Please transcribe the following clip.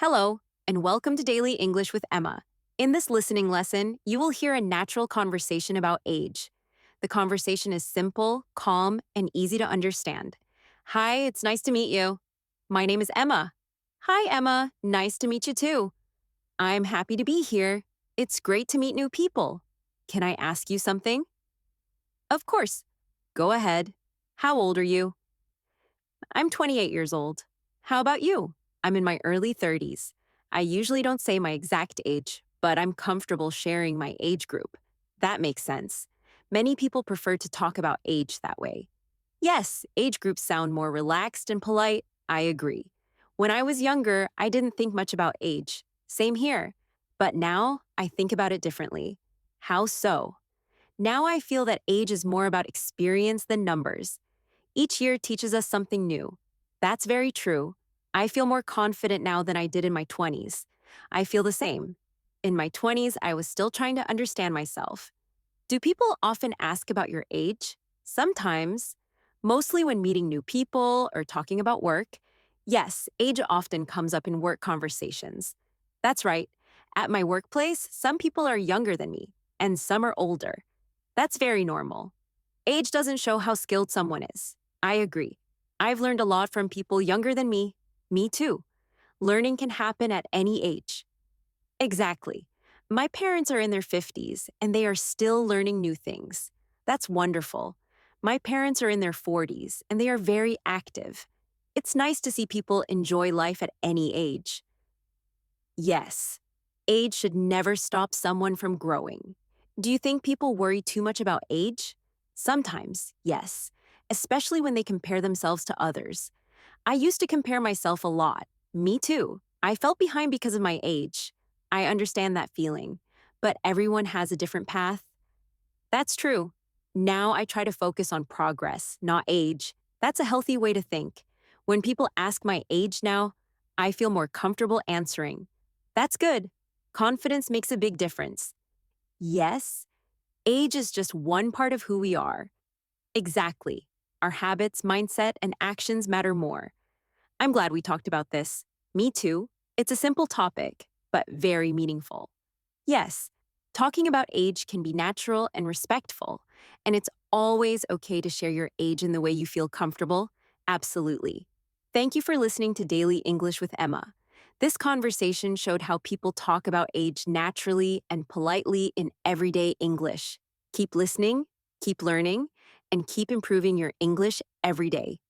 Hello, and welcome to Daily English with Emma. In this listening lesson, you will hear a natural conversation about age. The conversation is simple, calm, and easy to understand. Hi, it's nice to meet you. My name is Emma. Hi, Emma. Nice to meet you too. I'm happy to be here. It's great to meet new people. Can I ask you something? Of course. Go ahead. How old are you? I'm 28 years old. How about you? I'm in my early 30s. I usually don't say my exact age, but I'm comfortable sharing my age group. That makes sense. Many people prefer to talk about age that way. Yes, age groups sound more relaxed and polite. I agree. When I was younger, I didn't think much about age. Same here. But now I think about it differently. How so? Now I feel that age is more about experience than numbers. Each year teaches us something new. That's very true. I feel more confident now than I did in my 20s. I feel the same. In my 20s, I was still trying to understand myself. Do people often ask about your age? Sometimes. Mostly when meeting new people or talking about work. Yes, age often comes up in work conversations. That's right. At my workplace, some people are younger than me, and some are older. That's very normal. Age doesn't show how skilled someone is. I agree. I've learned a lot from people younger than me. Me too. Learning can happen at any age. Exactly. My parents are in their 50s and they are still learning new things. That's wonderful. My parents are in their 40s and they are very active. It's nice to see people enjoy life at any age. Yes, age should never stop someone from growing. Do you think people worry too much about age? Sometimes, yes, especially when they compare themselves to others. I used to compare myself a lot. Me too. I felt behind because of my age. I understand that feeling. But everyone has a different path. That's true. Now I try to focus on progress, not age. That's a healthy way to think. When people ask my age now, I feel more comfortable answering. That's good. Confidence makes a big difference. Yes, age is just one part of who we are. Exactly. Our habits, mindset, and actions matter more. I'm glad we talked about this. Me too. It's a simple topic, but very meaningful. Yes, talking about age can be natural and respectful, and it's always okay to share your age in the way you feel comfortable. Absolutely. Thank you for listening to Daily English with Emma. This conversation showed how people talk about age naturally and politely in everyday English. Keep listening, keep learning, and keep improving your English every day.